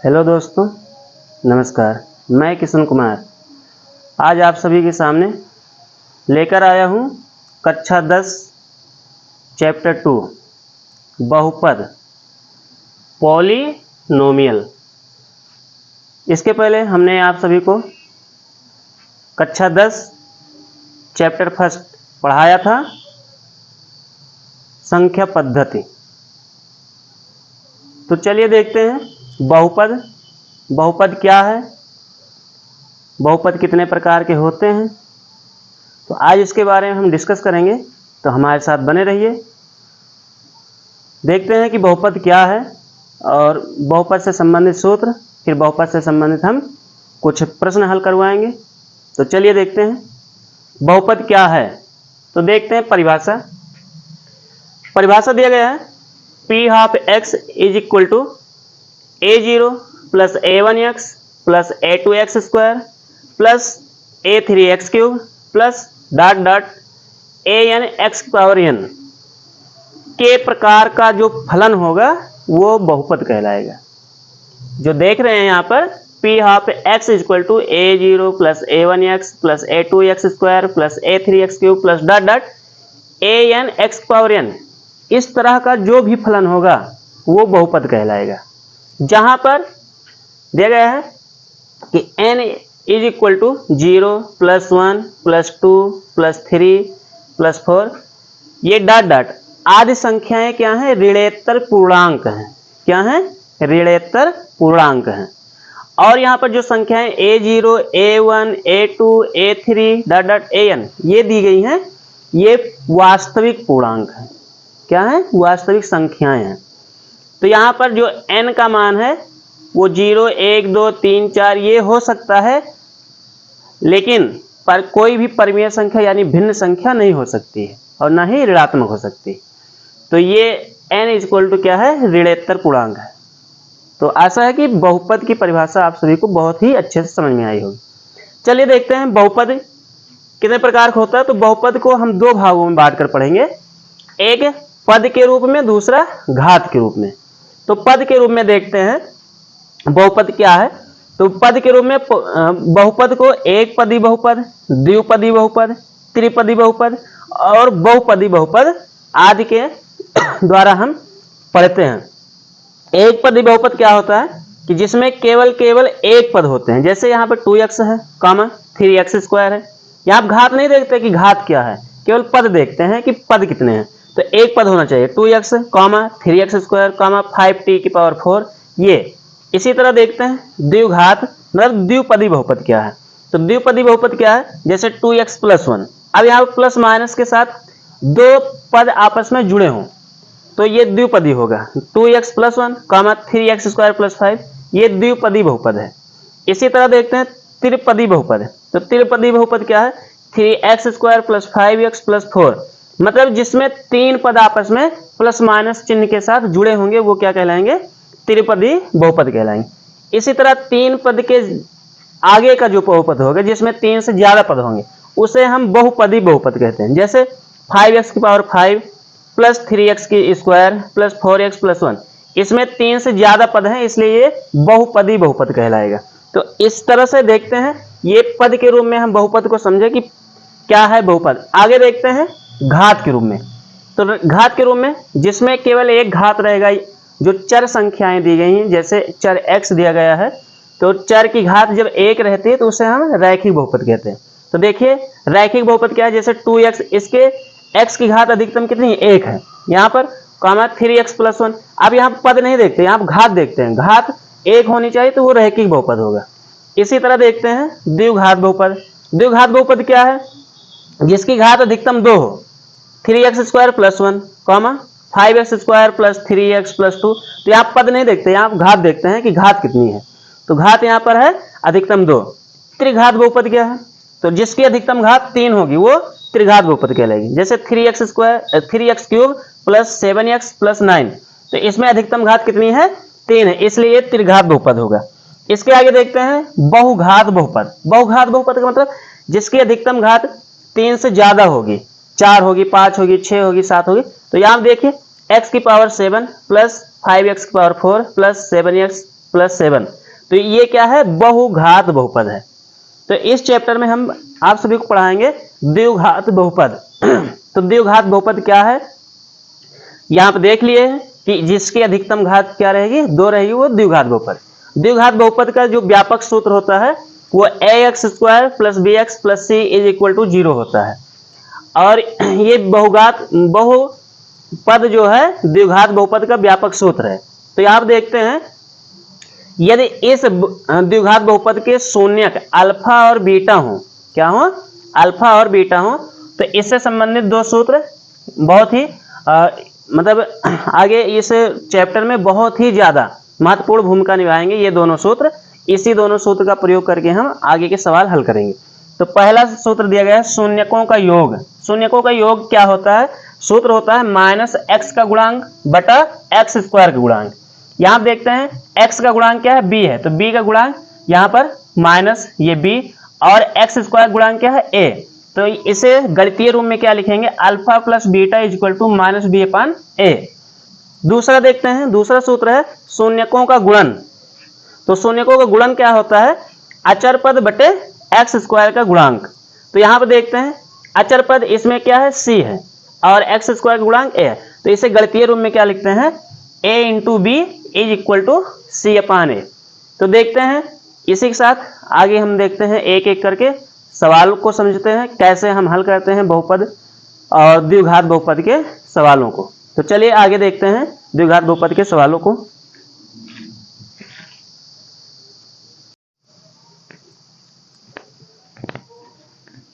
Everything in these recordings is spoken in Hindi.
हेलो दोस्तों, नमस्कार। मैं किशन कुमार आज आप सभी के सामने लेकर आया हूँ कक्षा 10 चैप्टर 2 बहुपद पॉलिनोमियल। इसके पहले हमने आप सभी को कक्षा 10 चैप्टर 1 पढ़ाया था संख्या पद्धति। तो चलिए देखते हैं बहुपद क्या है, बहुपद कितने प्रकार के होते हैं। तो आज इसके बारे में हम डिस्कस करेंगे, तो हमारे साथ बने रहिए। देखते हैं कि बहुपद क्या है और बहुपद से संबंधित सूत्र, फिर बहुपद से संबंधित हम कुछ प्रश्न हल करवाएंगे। तो चलिए देखते हैं बहुपद क्या है। तो देखते हैं परिभाषा दिया गया है P12x is equal to a0 plus a1x plus a2x square plus a3x cube plus dot dot an x power n के प्रकार का जो फलन होगा वो बहुपद कहलाएगा। जो देख रहे हैं यहाँ पर P12x is equal to a0 plus a1x plus a2x square plus a3x cube plus dot dot an x power n, इस तरह का जो भी फलन होगा वो बहुपद कहलाएगा। जहां पर दिया गया है कि n is equal to 0 plus 1 plus 2 plus 3 plus 4, ये डॉट डॉट आदि संख्याएं क्या हैं? ऋणेतर पूर्णांक हैं। क्या हैं? ऋणेतर पूर्णांक हैं। और यहाँ पर जो संख्याएं a0 a1 a2 a3 dot dot an ये दी गई हैं, ये वास्तविक पूर्णांक हैं। क्या है? वास्तविक संख्याएं हैं। तो यहाँ पर जो n का मान है वो 0 1 2 3 4 ये हो सकता है, लेकिन पर कोई भी परिमेय संख्या यानी भिन्न संख्या नहीं हो सकती है और ना ही ऋणात्मक हो सकती। तो ये n इक्वल टू क्या है? ऋणेतर पूर्णांक है। तो आशा है कि बहुपद की परिभाषा आप सभी को बहुत ही अच्छे से समझ में आई होगी। चलिए देखते हैं बहुपद कितने प्रकार का होता है। तो बहुपद को हम दो भागों में बांट कर पढ़ेंगे, एक पद के रूप में, दूसरा घात के रूप में। तो पद के रूप में देखते हैं बहुपद क्या है। तो पद के रूप में बहुपद को एक पदी बहुपद, द्विपदी बहुपद, त्रिपदी बहुपद और बहुपदी बहुपद आदि के द्वारा हम पढ़ते हैं। एक पदी बहुपद क्या होता है कि जिसमें केवल एक पद होते हैं। जैसे यहाँ पर 2x है, 3x स्क्वायर है। यहाँ आप घात नहीं देखते कि घात क्या है, केवल पद देखते हैं कि पद कितने हैं। तो एक पद होना चाहिए 2x, 3x स्क्वायर, 5t की पावर 4 ये। इसी तरह देखते हैं द्विघात मतलब द्विपदी बहुपद क्या है। तो द्विपदी बहुपद क्या है? जैसे 2x प्लस 1, अब यहाँ पर प्लस माइनस के साथ दो पद आपस में जुड़े हों तो ये द्विपदी होगा। 2x plus 1, 3x square plus 5 ये द्विपदी बहुपद है। इसी तरह देखते हैं त्रिपदी बहुपद। तो त्रिपदी बहुपद क्या है? 3x square plus 5x plus 4, मतलब जिसमें तीन पद आपस में प्लस माइनस चिन्ह के साथ जुड़े होंगे वो क्या कहलाएंगे? त्रिपदी बहुपद कहलाएंगे। इसी तरह तीन पद के आगे का जो बहुपद होगा जिसमें तीन से ज्यादा पद होंगे उसे हम बहुपदी बहुपद कहते हैं। जैसे 5x की पावर 5 प्लस 3x की स्क्वायर प्लस 4x प्लस 1, इसमें तीन से ज्यादा पद हैं इसलिए ये बहुपदी बहुपद कहलाएगा। तो इस तरह से देखते हैं ये पद के रूप में हम बहुपद को समझे कि क्या है बहुपद। आगे देखते हैं घात के रूप में। तो घात के रूप में जिसमें केवल एक घात रहेगा, जो चर संख्याएं दी गई हैं, जैसे चर x दिया गया है तो चर की घात जब एक रहती है तो उसे हम रैखिक बहुपद कहते हैं। तो देखिए रैखिक बहुपद क्या है? जैसे 2x, इसके x की घात अधिकतम कितनी है? 1 है। यहाँ पर 3x प्लस 1, अब यहाँ पद नहीं देखते, यहाँ घात देखते हैं। घात 1 होनी चाहिए तो वो रैखिक बहुपद होगा। इसी तरह देखते हैं द्विघात बहुपद। द्विघात बहुपद क्या है? जिसकी घात अधिकतम 2 हो। 3x square plus 1, 5x square plus 3x plus 2। तो यहाँ पद नहीं देखते, यहाँ घात देखते हैं कि घात कितनी है। तो घात यहाँ पर है अधिकतम 2। त्रिघात बहुपद क्या है? तो जिसकी अधिकतम घात 3 होगी वो त्रिघात बहुपद कहलाएगी। जैसे 3x square 3x cube plus 7x plus 9, तो इसमें अधिकतम घात कितनी है? 3 है, इसलिए ये त्रिघात बहुपद होगा। इसके आगे देखते हैं बहुघात बहुपद। बहुघात बहुपद का मतलब जिसकी अधिकतम घात 3 से ज्यादा होगी, 4 होगी, 5 होगी, 6 होगी, 7 होगी। तो यहाँ देखिए x की पावर 7 प्लस 5x की पावर 4 प्लस 7x प्लस 7। तो ये क्या है, बहुघात बहुपद है। तो इस चैप्टर में हम आप सभी को पढ़ाएंगे द्विघात बहुपद। तो द्विघात बहुपद क्या है, यहाँ पे देख लिए कि जिसकी अधिकतम घात क्या रहेगी, 2 रहेगी, वो द्विघात बहुपद। द्विघात बहुपद का जो व्यापक सूत्र होता है वो ax square plus b x plus c is equal to 0 होता है। और ये बहुपद जो है द्विघात बहुपद का व्यापक सूत्र है। तो आप देखते हैं, यदि इस द्विघात बहुपद के शून्यक अल्फा और बीटा हो, क्या हो, अल्फा और बीटा हो, तो इससे संबंधित 2 सूत्र बहुत ही मतलब आगे इस चैप्टर में बहुत ही ज्यादा महत्वपूर्ण भूमिका निभाएंगे ये दोनों सूत्र। इसी दोनों सूत्र का प्रयोग करके हम आगे के सवाल हल करेंगे। तो पहला सूत्र दिया गया है शून्यकों का योग। शून्यकों का योग क्या होता है, सूत्र होता है माइनस एक्स का गुणांक बटा एक्स स्क्वायर का गुणांक। यहाँ देखते हैं x का गुणांक क्या है, b है, तो b का गुणांक यहाँ पर माइनस ये b, और एक्स स्क्वायर गुणांक क्या है, a। तो इसे गणितीय रूप में क्या लिखेंगे, alpha plus beta is equal to minus b upon a। दूसरा देखते हैं, दूसरा सूत्र है शून्यकों का गुणन। तो शून्यकों का गुणन क्या होता है, अचर पद बटे एक्स स्क्वायर का गुणांक। तो यहाँ पर देखते हैं अचर पद इसमें क्या है, c है, और एक्स स्क्वायर का गुणांक a है। तो इसे गणितीय रूप में क्या लिखते हैं, a into B is equal to C upon A. तो देखते हैं इसी के साथ आगे हम देखते हैं एक एक करके सवाल को समझते हैं, कैसे हम हल करते हैं बहुपद और द्विघात बहुपद के सवालों को। तो चलिए आगे देखते हैं द्विघात बहुपद के सवालों को।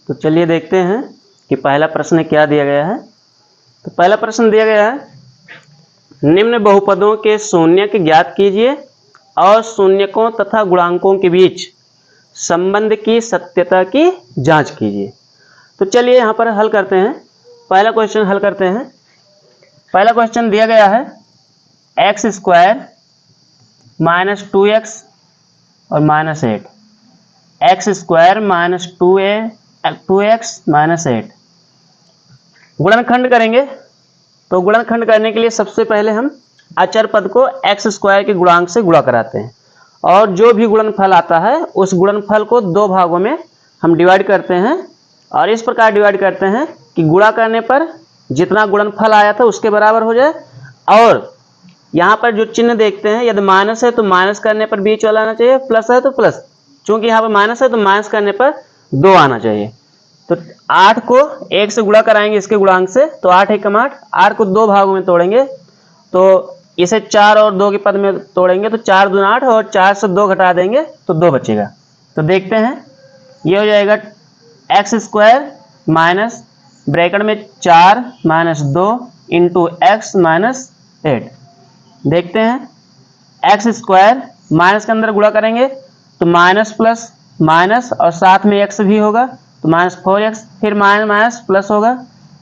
तो चलिए देखते हैं कि पहला प्रश्न क्या दिया गया है। तो पहला प्रश्न दिया गया है, निम्न बहुपदों के शून्यक ज्ञात कीजिए और शून्यकों तथा गुणांकों के बीच संबंध की सत्यता की जांच कीजिए। तो चलिए यहाँ पर हल करते हैं, पहला क्वेश्चन हल करते हैं। पहला क्वेश्चन दिया गया है एक्स स्क्वायर माइनस 2x और minus 8, x square minus 2x minus 8। गुणनखंड करेंगे, तो गुणनखंड करने के लिए सबसे पहले हम अचर पद को एक्स स्क्वायर के गुणांक से गुणा कराते हैं, और जो भी गुणनफल आता है उस गुणनफल को 2 भागों में हम डिवाइड करते हैं। और इस प्रकार डिवाइड करते हैं कि गुणा करने पर जितना गुणनफल आया था उसके बराबर हो जाए, और यहाँ पर जो चिन्ह देखते हैं, यदि माइनस है तो माइनस करने पर बीच वाला आना चाहिए, प्लस है तो प्लस, चूंकि यहाँ पर माइनस है तो माइनस करने पर 2 आना चाहिए। तो 8 को 1 से गुणा कराएंगे इसके गुणांक से, तो 8 एकम 8, 8 को 2 भागों में तोड़ेंगे, तो इसे 4 और 2 के पद में तोड़ेंगे, तो 4 दूना 8, और 4 से 2 घटा देंगे तो 2 बचेगा। तो देखते हैं ये हो जाएगा एक्स स्क्वायर माइनस ब्रैकेट में 4 माइनस 2 इंटू एक्स माइनस 8। देखते हैं एक्स स्क्वायर माइनस के अंदर गुणा करेंगे तो माइनस प्लस माइनस, और साथ में एक्स भी होगा तो माइनस 4x, फिर माइनस माइनस प्लस होगा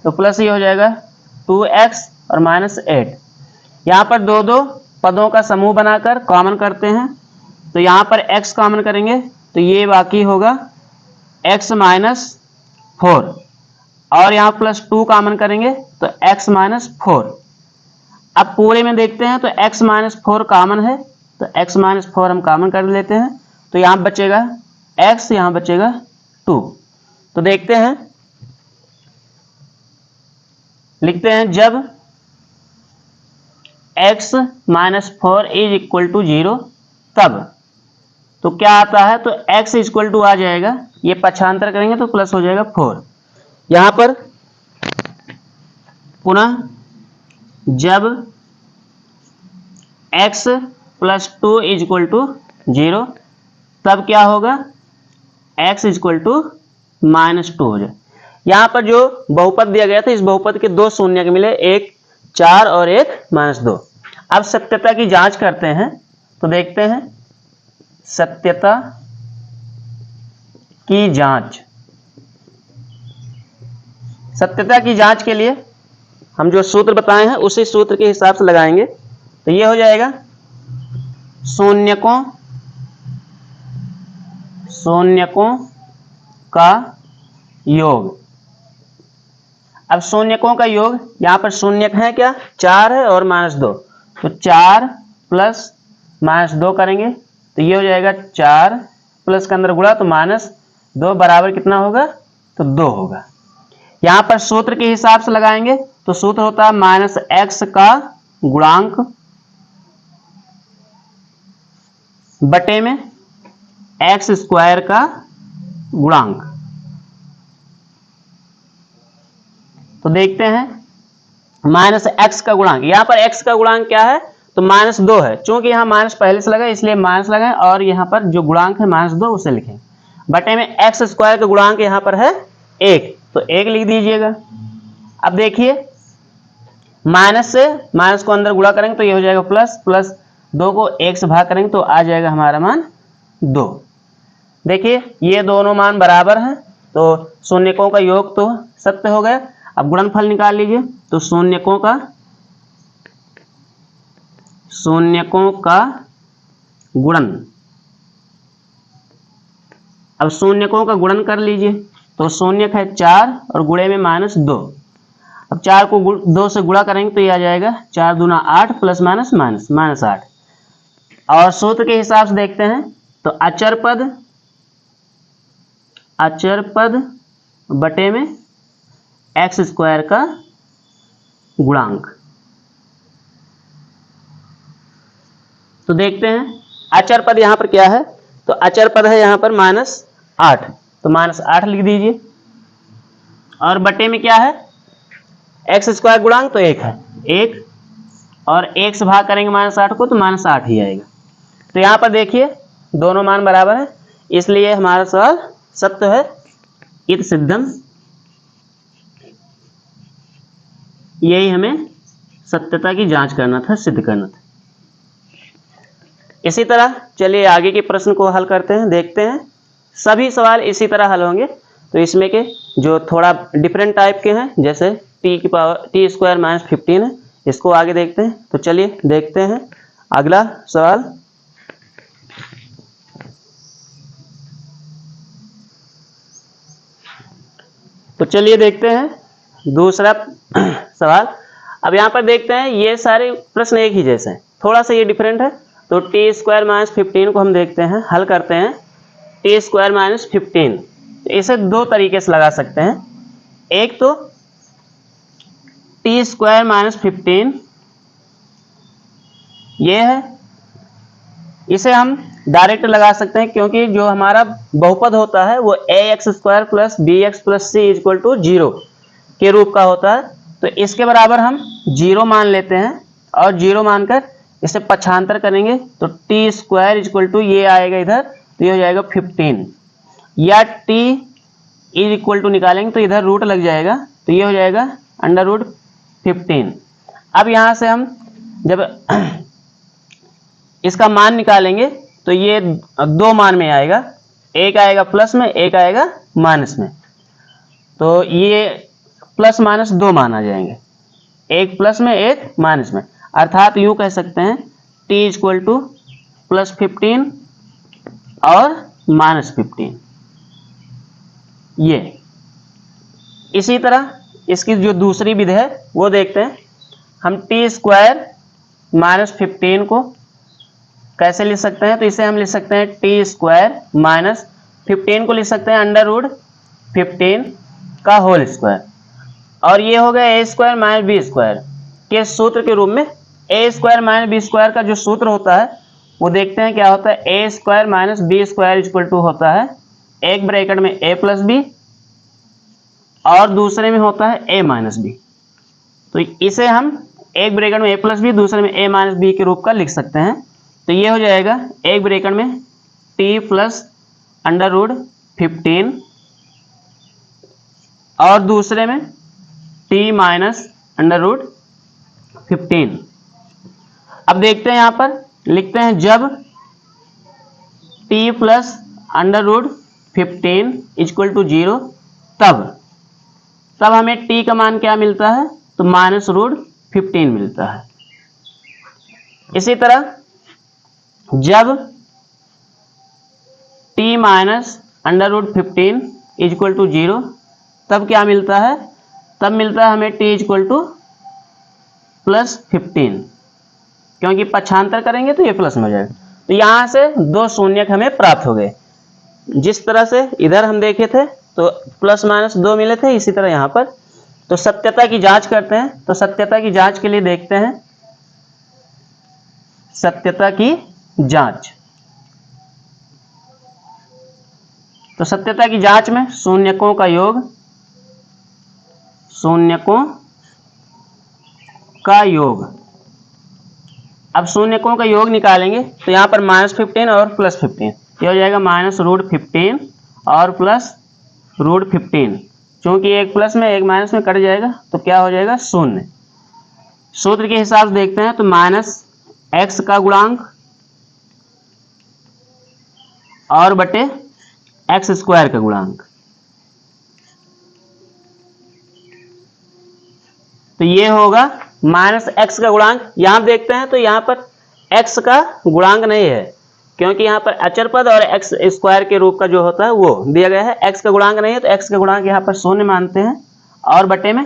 तो प्लस ही हो जाएगा 2x और माइनस 8। यहाँ पर 2 पदों का समूह बनाकर कॉमन करते हैं, तो यहाँ पर x कॉमन करेंगे तो ये बाकी होगा x माइनस 4, और यहाँ प्लस 2 कॉमन करेंगे तो x माइनस 4। अब पूरे में देखते हैं तो x माइनस 4 कॉमन है, तो x माइनस 4 हम कॉमन कर लेते हैं, तो यहाँ बचेगा x, यहाँ बचेगा 2। तो देखते हैं, लिखते हैं जब x minus 4 is equal to 0 तब, तो क्या आता है, तो x इक्वल टू आ जाएगा, ये पक्षांतर करेंगे तो प्लस हो जाएगा 4। यहाँ पर पुनः जब x plus 2 is equal to 0 तब क्या होगा, x इक्वल टू माइनस 2 हो जाए। यहाँ पर जो बहुपद दिया गया था, इस बहुपद के 2 शून्य के मिले, एक 4 और एक माइनस 2। अब सत्यता की जांच करते हैं, तो देखते हैं सत्यता की जांच। सत्यता की जांच के लिए हम जो सूत्र बताए हैं उसी सूत्र के हिसाब से लगाएंगे। तो ये हो जाएगा शून्यकों का योग। अब शून्यकों का योग, यहाँ पर शून्यक है क्या, 4 है और माइनस 2, तो 4 प्लस -2 करेंगे तो ये हो जाएगा 4 प्लस के अंदर गुणा तो -2 बराबर कितना होगा, तो 2 होगा। यहाँ पर सूत्र के हिसाब से लगाएंगे तो सूत्र होता है -x का गुणांक बटे में x स्क्वायर का गुणांक। तो देखते हैं -x का गुणांक, यहाँ पर x का गुणांक क्या है, तो -2 है। चूंकि यहाँ माइनस पहले से लगा इसलिए माइनस लगाएं और यहाँ पर जो गुणांक है -2 उसे लिखें। बटे में x स्क्वायर का गुणांक यहाँ पर है 1, तो 1 लिख दीजिएगा। अब देखिए माइनस से माइनस को अंदर गुणा करेंगे तो ये हो जाएगा प्लस 2 को 1 से भाग करेंगे तो आ जाएगा हमारा मान 2। देखिए ये दोनों मान बराबर हैं तो शून्यकों का योग तो सत्य हो गया। अब गुणनफल निकाल लीजिए तो शून्यकों का गुणन। अब शून्यकों का गुणन कर लीजिए तो शून्यक है 4 और गुणे में -2। अब 4 को 2 से गुणा करेंगे तो ये आ जाएगा 4 दूना 8 प्लस माइनस 8। और सूत्र के हिसाब से देखते हैं तो अचर पद बटे में x स्क्वायर का गुणांक। तो देखते हैं अचर पद यहाँ पर क्या है, तो अचर पद है यहाँ पर -8, तो -8 लिख दीजिए। और बटे में क्या है, x स्क्वायर गुणांक तो 1 है, 1 और 1 से भाग करेंगे -8 को तो -8 ही आएगा। तो यहाँ पर देखिए दोनों मान बराबर है, इसलिए हमारा सवाल सत्य है। इत सिद्धम, यही हमें सत्यता की जांच करना था, सिद्ध करना था। इसी तरह चलिए आगे के प्रश्न को हल करते हैं, देखते हैं। सभी सवाल इसी तरह हल होंगे। तो इसमें के जो थोड़ा डिफरेंट टाइप के हैं जैसे t² - 15 है, इसको आगे देखते हैं। तो चलिए देखते हैं अगला सवाल। तो चलिए देखते हैं दूसरा सवाल। अब यहाँ पर देखते हैं ये सारे प्रश्न एक ही जैसे हैं, थोड़ा सा ये डिफरेंट है। तो t² - 15 को हम देखते हैं, हल करते हैं। t² - 15 इसे दो तरीके से लगा सकते हैं। एक तो t² - 15 ये है, इसे हम डायरेक्ट लगा सकते हैं क्योंकि जो हमारा बहुपद होता है वो ax² + bx + c = 0 के रूप का होता है। तो इसके बराबर हम 0 मान लेते हैं और 0 मानकर इसे पक्षांतर करेंगे तो t² ये आएगा इधर, तो ये हो जाएगा 15, या t निकालेंगे तो इधर रूट लग जाएगा तो ये हो जाएगा √15। अब यहाँ से हम जब इसका मान निकालेंगे तो ये दो मान में आएगा, एक आएगा प्लस में, एक आएगा माइनस में। तो ये प्लस माइनस दो मान आ जाएंगे, एक प्लस में एक माइनस में। अर्थात यूं कह सकते हैं t = +15 और -15। ये इसी तरह इसकी जो दूसरी विधि है वो देखते हैं। हम t² - 15 को कैसे लिख सकते हैं, तो इसे हम लिख सकते हैं t² - 15 को लिख सकते हैं √15 का होल स्क्वायर, और ये हो गया a² - b² के सूत्र के रूप में। a² - b² का जो सूत्र होता है वो देखते हैं क्या होता है, a² - b² = होता है एक ब्रैकेट में a + b और दूसरे में होता है a - b। तो इसे हम एक ब्रैकेट में a + b दूसरे में a - b के रूप का लिख सकते हैं। तो ये हो जाएगा एक ब्रैकेट में t + √15 और दूसरे में t - √15। अब देखते हैं यहाँ पर लिखते हैं जब t + √15 = 0 तब हमें t का मान क्या मिलता है, तो -√15 मिलता है। इसी तरह जब t - √15 = 0 तब क्या मिलता है, तब मिलता है हमें t = +15। क्योंकि पक्षांतर करेंगे तो ये प्लस में हो जाएगा। तो यहाँ से दो शून्यक हमें प्राप्त हो गए। जिस तरह से इधर हम देखे थे तो प्लस माइनस 2 मिले थे, इसी तरह यहाँ पर। तो सत्यता की जांच करते हैं। तो सत्यता की जांच के लिए देखते हैं सत्यता की जांच। तो सत्यता की जांच में शून्यकों का योग, शून्यकों का योग। अब शून्यकों का योग निकालेंगे तो यहाँ पर -15 और +15, ये हो जाएगा -√15 और +√15। चूंकि एक प्लस में एक माइनस में कट जाएगा तो क्या हो जाएगा, शून्य। सूत्र के हिसाब से देखते हैं तो -x का गुणांक और बटे x² का गुणांक। तो ये होगा -x का गुणांक। यहां देखते हैं तो यहाँ पर x का गुणांक नहीं है, क्योंकि यहाँ पर अचर पद और x² के रूप का जो होता है वो दिया गया है। x का गुणांक नहीं है तो x का गुणांक यहाँ पर शून्य मानते हैं और बटे में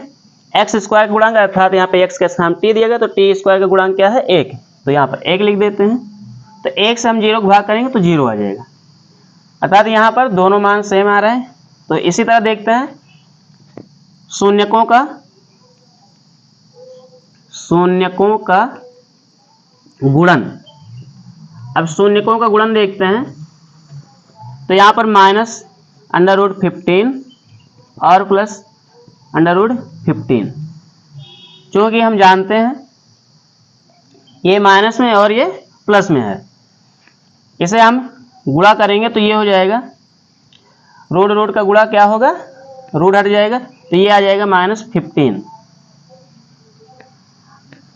x² का गुणांक, अर्थात यहाँ पे x के स्थान t दिया गया तो t² का गुणांक क्या है, 1। तो यहाँ पर 1 लिख देते हैं। तो 1 से हम 0 को भाग करेंगे तो 0 आ जाएगा, अर्थात यहाँ पर दोनों मान सेम आ रहे हैं। तो इसी तरह देखते हैं शून्यकों का गुणन। अब शून्यकों का गुणन देखते हैं तो यहाँ पर -√15 और +√15, क्योंकि हम जानते हैं ये माइनस में और ये प्लस में है। इसे हम गुणा करेंगे तो ये हो जाएगा, रूट का गुणा क्या होगा, रूट हट जाएगा तो ये आ जाएगा -15।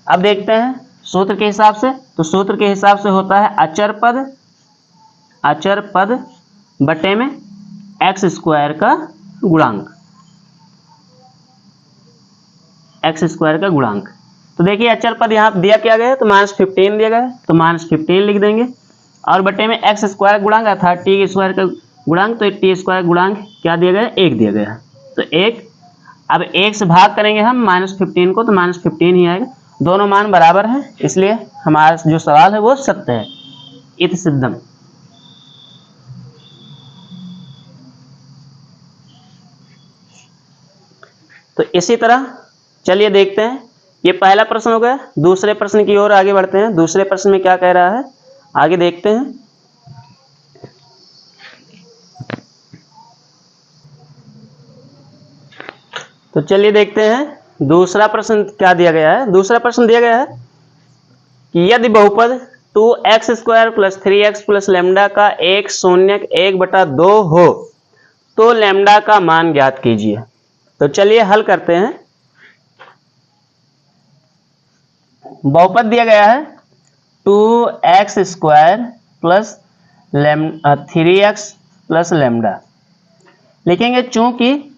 अब देखते हैं सूत्र के हिसाब से। तो सूत्र के हिसाब से होता है अचर पद बटे में x² का गुणांक, x² का गुणांक। तो देखिए अचर पद यहाँ दिया क्या गया है, तो -15 दिया गया है तो -15 लिख देंगे और बटे में x² गुणांक अर्थात t² का गुणांक। तो t² गुणांक क्या दिया गया है, 1 दिया गया है तो 1। अब 1 से भाग करेंगे हम -15 को तो -15 ही आएगा। दोनों मान बराबर हैं, इसलिए हमारा जो सवाल है वो सत्य है, इति सिद्धम। तो इसी तरह चलिए देखते हैं, ये पहला प्रश्न हो गया। दूसरे प्रश्न की ओर आगे बढ़ते हैं। दूसरे प्रश्न में क्या कह रहा है, आगे देखते हैं। तो चलिए देखते हैं दूसरा प्रश्न क्या दिया गया है। दूसरा प्रश्न दिया गया है कि यदि बहुपद 2x² + 3x + लैम्डा का एक शून्यक 1/2 हो तो लैम्डा का मान ज्ञात कीजिए। तो चलिए हल करते हैं। बहुपद दिया गया है 2x² + 3x + लैम्डा। लिखेंगे चूंकि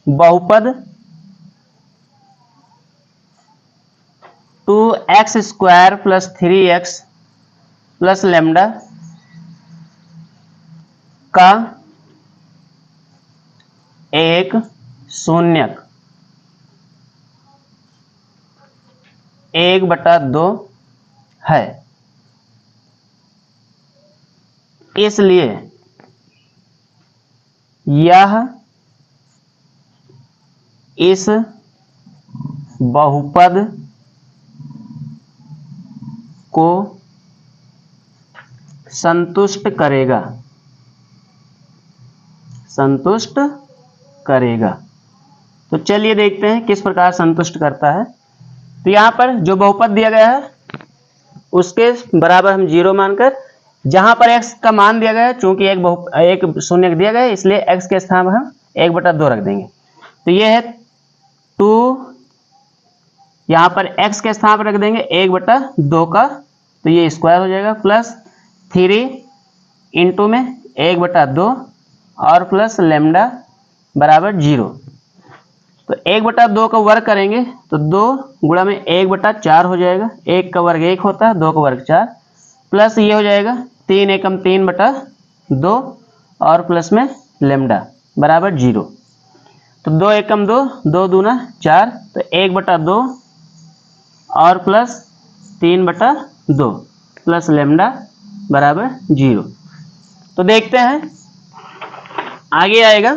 बहुपद 2x² + 3x + लैम्डा का एक शून्यक 1/2 है, इसलिए यह इस बहुपद को संतुष्ट करेगा। तो चलिए देखते हैं किस प्रकार संतुष्ट करता है। तो यहाँ पर जो बहुपद दिया गया है उसके बराबर हम 0 मानकर, जहां पर x का मान दिया गया है, चूंकि एक शून्यक दिया गया है इसलिए x के स्थान पर हम 1/2 रख देंगे। तो ये है 2, यहाँ पर x के स्थान पर रख देंगे 1/2 का, तो ये स्क्वायर हो जाएगा, प्लस 3 इंटू में 1/2 और प्लस लैम्डा बराबर 0। तो 1/2 का वर्ग करेंगे तो 2 गुणा में 1/4 हो जाएगा। 1 का वर्ग 1 होता है, 2 का वर्ग 4, प्लस ये हो जाएगा 3 एकम 3/2 और प्लस में लैम्डा बराबर 0। तो 2 एकम 2, 2 दूना 4, तो 1/2 और प्लस 3/2 प्लस लेमडा बराबर 0। तो देखते हैं आगे आएगा,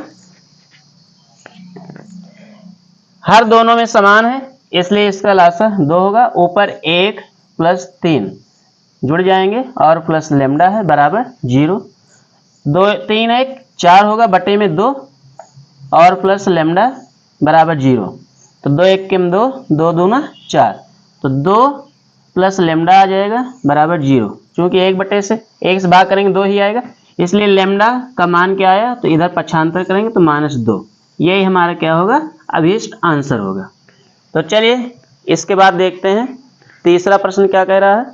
हर दोनों में समान है इसलिए इसका लासा 2 होगा, ऊपर 1 प्लस 3 जुड़ जाएंगे और प्लस लेमडा है बराबर 0। 2 3 1 4 होगा, बटे में 2 और प्लस लेमडा बराबर 0। तो 2 1 के 2, 2 दूना 4, तो 2 प्लस लेमडा आ जाएगा बराबर 0। क्योंकि 1 से भाग करेंगे 2 ही आएगा, इसलिए लेमडा का मान क्या आया, तो इधर पक्षांतर करेंगे तो -2। यही हमारा क्या होगा, अभीष्ट आंसर होगा। तो चलिए इसके बाद देखते हैं तीसरा प्रश्न क्या कह रहा है।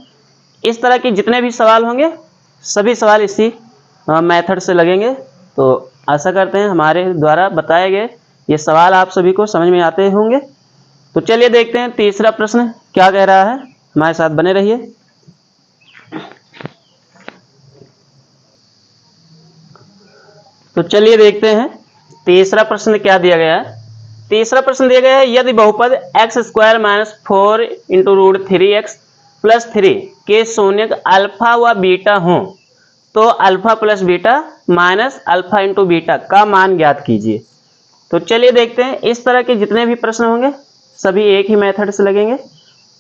इस तरह के जितने भी सवाल होंगे सभी सवाल इसी मेथड से लगेंगे। तो आशा करते हैं हमारे द्वारा बताए गए ये सवाल आप सभी को समझ में आते होंगे। तो चलिए देखते हैं तीसरा प्रश्न क्या कह रहा है, हमारे साथ बने रहिए। तो चलिए देखते हैं तीसरा प्रश्न क्या दिया गया है। तीसरा प्रश्न दिया गया है, यदि बहुपद x² - 4 × √3x + 3 के शून्यक अल्फा व बीटा हो तो alpha plus beta minus alpha into beta का मान ज्ञात कीजिए। तो चलिए देखते हैं इस तरह के जितने भी प्रश्न होंगे सभी एक ही मेथड से लगेंगे।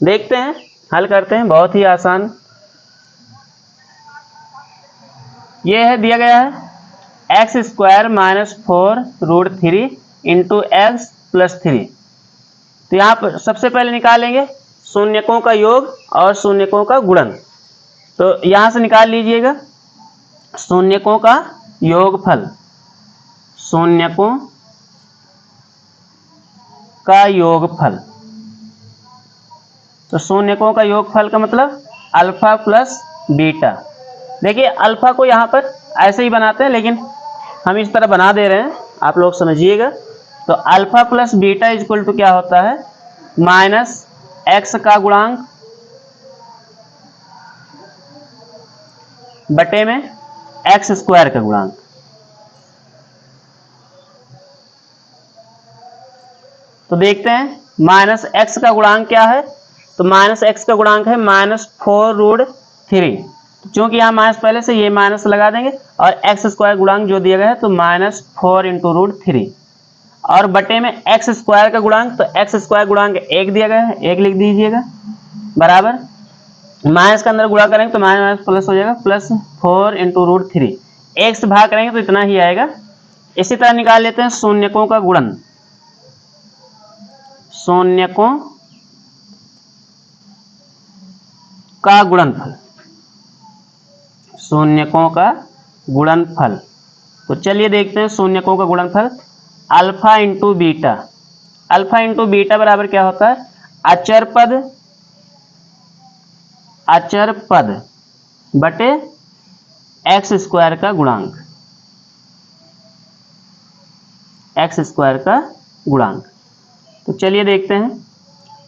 देखते हैं हल करते हैं, बहुत ही आसान। ये है दिया गया है x² - 4 √3 × x + 3। तो यहाँ पर सबसे पहले निकालेंगे शून्यकों का योग और शून्यकों का गुणन। तो यहाँ से निकाल लीजिएगा शून्यकों का योगफल, शून्यकों का योगफल। तो शून्यकों का योगफल का मतलब अल्फा प्लस बीटा। देखिए अल्फा को यहाँ पर ऐसे ही बनाते हैं लेकिन हम इस तरह बना दे रहे हैं, आप लोग समझिएगा। तो alpha plus beta equal to क्या होता है, -x का गुणांक बटे में x² का गुणांक। तो देखते हैं -x का गुणांक क्या है, तो -x का गुणांक है -4 √3। चूंकि यहाँ माइनस पहले से ये माइनस लगा देंगे और x² गुणांक जो दिया गया है तो -4 × √3 और बटे में x² का गुणांक, तो x² गुणांक 1 दिया गया है, 1 लिख दीजिएगा बराबर माइनस का अंदर गुणा करेंगे तो माइनस प्लस हो जाएगा +4 × √3। 1 से भाग करेंगे तो इतना ही आएगा। इसी तरह निकाल लेते हैं शून्यकों का गुणन, शून्यकों का गुणनफल, शून्यकों का गुणनफल। तो चलिए देखते हैं शून्यकों का गुणनफल alpha into beta. Alpha into beta बराबर क्या होता है, अचर पद बटे x² का गुणांक, x² का गुणांक। तो चलिए देखते हैं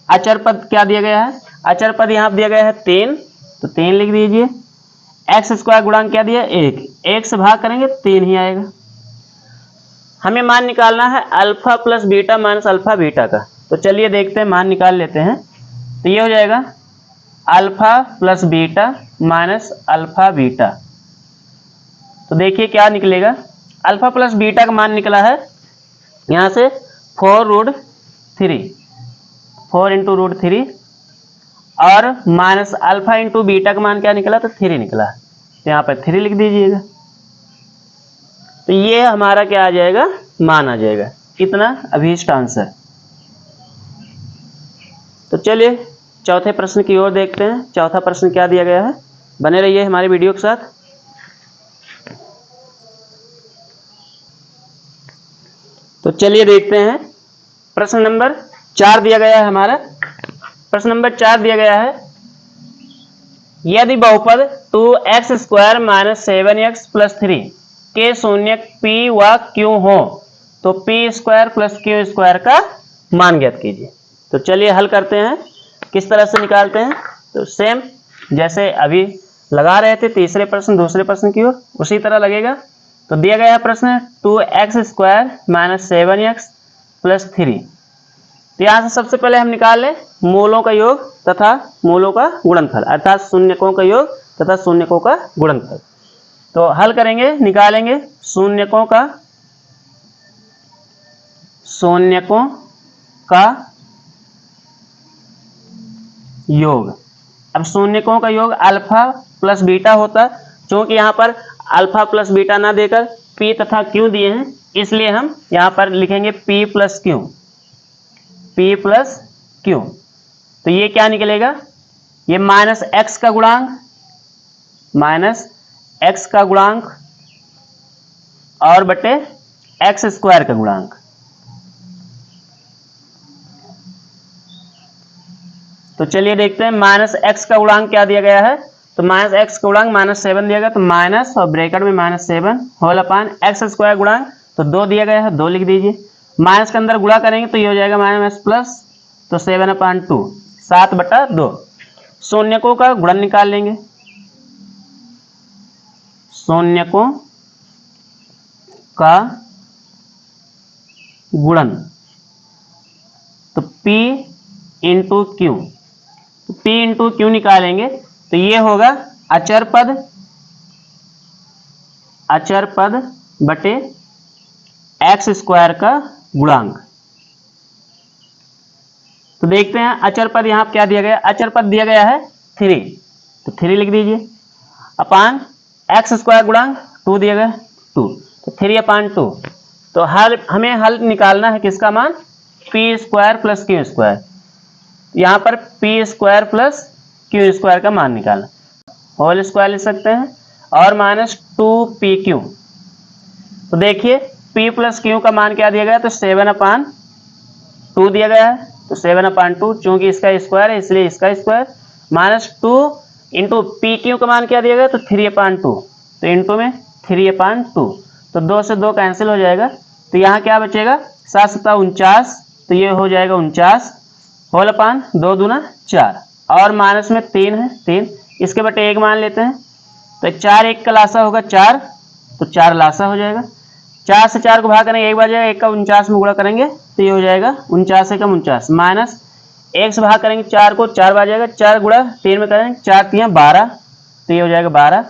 अचर पद क्या दिया गया है, अचर पद यहाँ दिया गया है 3, तो 3 लिख दीजिए। x² गुणांक क्या दिया 1, 1 से भाग करेंगे 3 ही आएगा। हमें मान निकालना है alpha plus beta minus alpha beta का। तो चलिए देखते हैं मान निकाल लेते हैं। तो ये हो जाएगा alpha plus beta minus alpha beta. तो देखिए क्या निकलेगा, अल्फा प्लस बीटा का मान निकला है यहाँ से 4 √3 और माइनस अल्फा इंटू बीटा का मान क्या निकला, तो 3 निकला। तो यहाँ पर 3 लिख दीजिएगा। तो ये हमारा क्या आ जाएगा, मान आ जाएगा, कितना अभीष्ट आंसर। तो चलिए चौथे प्रश्न की ओर देखते हैं। चौथा प्रश्न क्या दिया गया है, बने रहिए हमारे वीडियो के साथ। तो चलिए देखते हैं प्रश्न नंबर 4 दिया गया है हमारा। प्रश्न नंबर 4 दिया गया है, यदि बहुपद 2x² - 7x + 3 के शून्यक p व q हो तो p² + q² का मान ज्ञात कीजिए। तो चलिए हल करते हैं, किस तरह से निकालते हैं। तो सेम जैसे अभी लगा रहे थे तीसरे प्रश्न दूसरे प्रश्न की ओर, उसी तरह लगेगा। तो दिया गया है प्रश्न 2x² - 7x + 3 तो यहाँ से सबसे पहले हम निकाल लें मूलों का योग तथा मूलों का गुणनफल, अर्थात शून्यकों का योग तथा शून्यकों का गुणनफल। तो हल करेंगे, निकालेंगे शून्यकों का योग। अब शून्यकों का योग अल्फा प्लस बीटा होता, क्योंकि यहाँ पर अल्फा प्लस बीटा ना देकर पी तथा क्यू दिए हैं, इसलिए हम यहाँ पर लिखेंगे P plus Q, P plus Q. तो ये क्या निकलेगा, ये माइनस एक्स का गुणांक, माइनस एक्स का गुणांक और बटे एक्स स्क्वायर का गुणांक। तो चलिए देखते हैं माइनस एक्स का गुणांक क्या दिया गया है। तो माइनस एक्स का गुणांक -7 दिया गया, तो माइनस और ब्रैकेट में -7 होल अपान एक्स स्क्वायर गुणांक तो 2 दिया गया है, 2 लिख दीजिए। माइनस के अंदर गुणा करेंगे तो ये हो जाएगा माइनस प्लस, तो 7/2 7/2। शून्यकों का गुणन निकाल लेंगे, शून्यकों का गुणन, तो P इंटू क्यू, तो P इंटू क्यू निकालेंगे तो ये होगा अचर पद बटे एक्स स्क्वायर का गुणांक। तो देखते हैं अचर पद यहाँ क्या दिया गया, अचर पद दिया गया है 3, तो 3 लिख दीजिए अपान एक्स स्क्वायर गुणांक 2 दिया गया 2, तो 3/2। तो हमें हल निकालना है किसका मान, P square plus Q square. यहाँ पर P square plus Q square का मान निकालना, होल स्क्वायर लिख सकते हैं और -2pq। तो देखिए p प्लस क्यू का मान क्या दिया गया, तो 7/2 दिया गया है, तो 7/2 चूंकि इसका स्क्वायर है इसलिए इसका स्क्वायर, -2 इंटू पी क्यू का मान क्या दिया गया, तो 3/2, तो इंटू में 3/2, तो 2 से 2 कैंसिल हो जाएगा, तो यहाँ क्या बचेगा 7×7 = 49, तो ये हो जाएगा 49 होल अपान 2 दूना 4 और माइनस में 3 है 3, इसके बटे 1 मान लेते हैं, तो 4 1 का लासा होगा 4, तो 4 लासा हो जाएगा। 4 से 4 को भाग करेंगे 1 बार जाएगा, 1 का 49 में गुणा करेंगे तो ये हो जाएगा 49 × 49, माइनस 1 से भाग करेंगे 4 को 4 बार जाएगा, 4 गुणा 3 में करेंगे 4 3 12, तो ये हो जाएगा 12।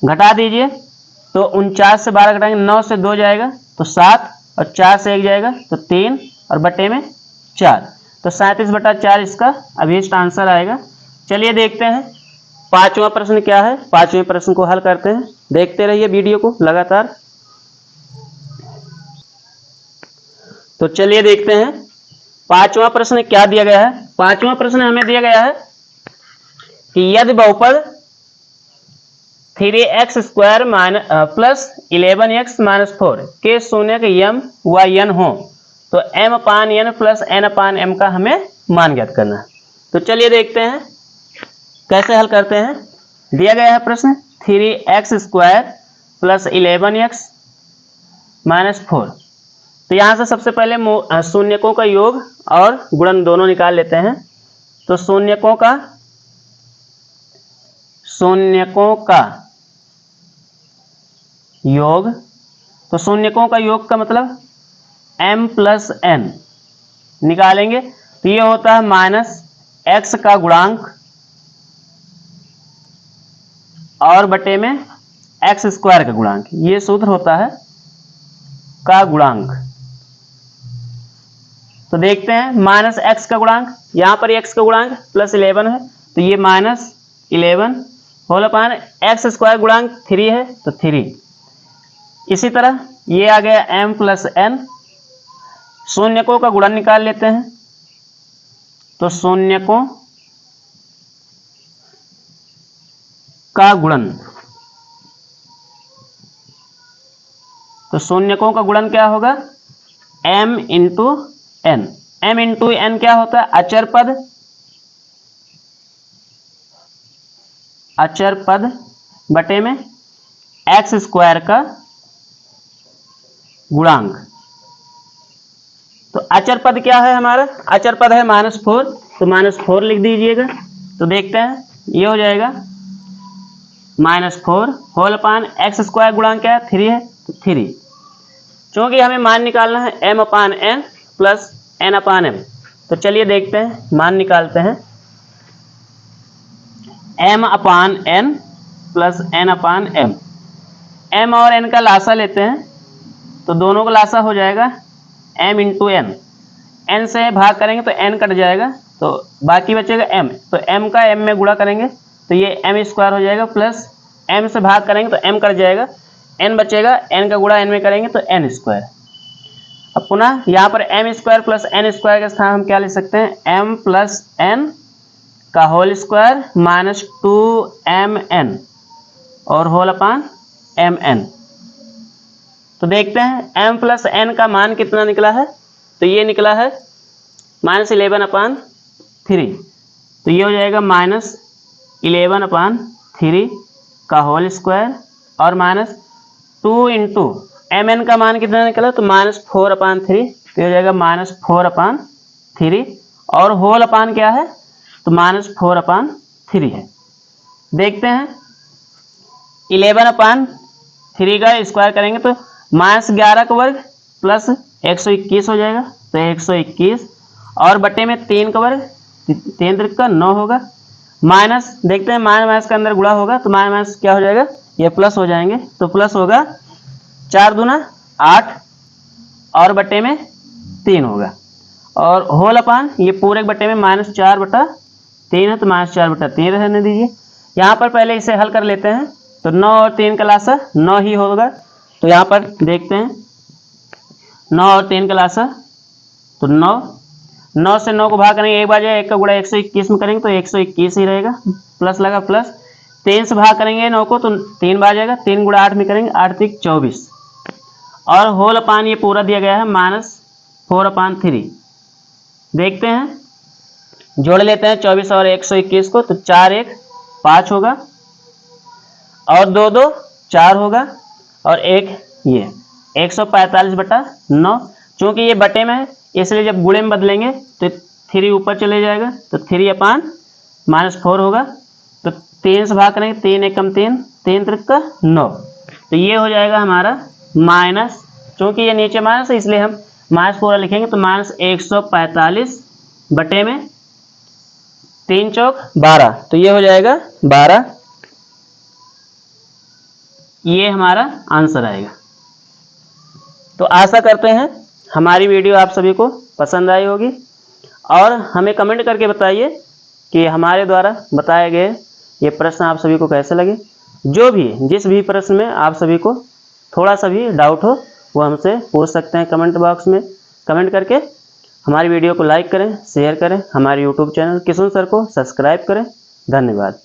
घटा दीजिए तो 49 से 12 घटाएंगे 9 से 2 जाएगा तो 7 और 4 से 1 जाएगा तो 3 और बटे में 4, तो 37/4 इसका अभीष्ट आंसर आएगा। चलिए देखते हैं पांचवा प्रश्न क्या है, पांचवें प्रश्न को हल करते हैं, देखते रहिए वीडियो को लगातार। तो चलिए देखते हैं पांचवा प्रश्न क्या दिया गया है। पांचवा प्रश्न हमें दिया गया है कि यदि बहुपद 3x² प्लस 11x - 4 के शून्य के m व n हो तो m/n प्लस n/m का हमें मान ज्ञात करना है। तो चलिए देखते हैं कैसे हल करते हैं। दिया गया है प्रश्न 3x² प्लस 11x - 4, तो यहाँ से सबसे पहले शून्यकों का योग और गुणन दोनों निकाल लेते हैं। तो शून्यकों का योग, तो शून्यकों का योग का मतलब m प्लस n निकालेंगे तो ये होता है -x का गुणांक और बटे में x² का गुणांक, ये सूत्र होता है का गुणांक। तो देखते हैं -x का गुणांक, यहाँ पर x का गुणांक +11 है तो ये -11 होल अपान x² गुणांक 3 है तो 3। इसी तरह ये आ गया m प्लस n, शून्यकों का गुणन निकाल लेते हैं। तो शून्यकों का गुणन, तो शून्यकों का गुणन क्या होगा m into n, m into n क्या होता है अचर पद बटे में x² का गुणांक। तो अचर पद क्या है हमारा, अचर पद है -4, तो -4 लिख दीजिएगा। तो देखते हैं ये हो जाएगा -4 होल अपान x² गुणांक क्या है 3 है तो 3, क्योंकि हमें मान निकालना है m/n प्लस n/m। तो चलिए देखते हैं, मान निकालते हैं। m/n plus n/m। m और n का लासा लेते हैं तो दोनों का लासा हो जाएगा m इंटू n। n से भाग करेंगे तो n कट जाएगा, तो बाकी बचेगा m। तो m का m में गुणा करेंगे तो ये m स्क्वायर हो जाएगा, प्लस m से भाग करेंगे तो m कट जाएगा, n बचेगा, n का गुणा n में करेंगे तो n स्क्वायर। अब पुनः यहाँ पर m square plus n square के स्थान हम क्या ले सकते हैं, m प्लस n का होल स्क्वायर माइनस 2mn और होल अपान mn। तो देखते हैं m प्लस n का मान कितना निकला है, तो ये निकला है -11/3। तो ये हो जाएगा -11/3 का होल स्क्वायर और -2 इंटू mn का मान कितना निकला, तो -4/3। तो हो जाएगा -4/3 और होल अपान क्या है, तो -4/3 है। देखते हैं 11/3 का स्क्वायर करेंगे तो -11 का वर्ग प्लस 121 हो जाएगा, तो 121 और बटे में 3 का वर्ग, 3 त्रिक का 9 होगा, माइनस देखते हैं माइनस का अंदर गुणा होगा तो माइनस क्या हो जाएगा, ये प्लस हो जाएंगे, तो प्लस होगा 4 दूना 8 और बटे में 3 होगा, और होल अपान ये पूरे बटे में -4/3 है, तो -4/3 रहने दीजिए। यहाँ पर पहले इसे हल कर लेते हैं, तो 9 और 3 का लासा 9 ही होगा। तो यहाँ पर देखते हैं 9 और 3 का लासा, तो 9 से 9 को भाग करेंगे, एक बार जाए 1 का गुणा 121 में करेंगे तो 121 ही रहेगा, प्लस लगा, प्लस 3 से भाग करेंगे 9 को तो 3 बार जाएगा, 3 गुणा 8 में करेंगे 8 3 24 और होल अपान ये पूरा दिया गया है -4/3। देखते हैं, जोड़ लेते हैं 24 और 121 को, तो 4 1 5 होगा और 2 2 4 होगा और 1 ये 145/9। चूंकि ये बटे में है इसलिए जब गुणे में बदलेंगे तो 3 ऊपर चले जाएगा, तो 3/-4 होगा, तो 3 से भाग करेंगे, 3 एकम 3, 3 त्रिक का 9। तो ये हो जाएगा हमारा माइनस, चूंकि ये नीचे माइनस है इसलिए हम -4 लिखेंगे, तो -145 बटे में 3 चौक 12, तो ये हो जाएगा 12। ये हमारा आंसर आएगा। तो आशा करते हैं हमारी वीडियो आप सभी को पसंद आई होगी और हमें कमेंट करके बताइए कि हमारे द्वारा बताए गए ये प्रश्न आप सभी को कैसे लगे। जो भी जिस भी प्रश्न में आप सभी को थोड़ा सा भी डाउट हो वो हमसे पूछ सकते हैं कमेंट बॉक्स में कमेंट करके। हमारी वीडियो को लाइक करें, शेयर करें, हमारे यूट्यूब चैनल किशुन सर को सब्सक्राइब करें। धन्यवाद।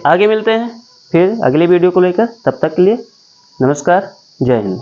आगे मिलते हैं फिर अगली वीडियो को लेकर, तब तक के लिए नमस्कार, जय हिंद।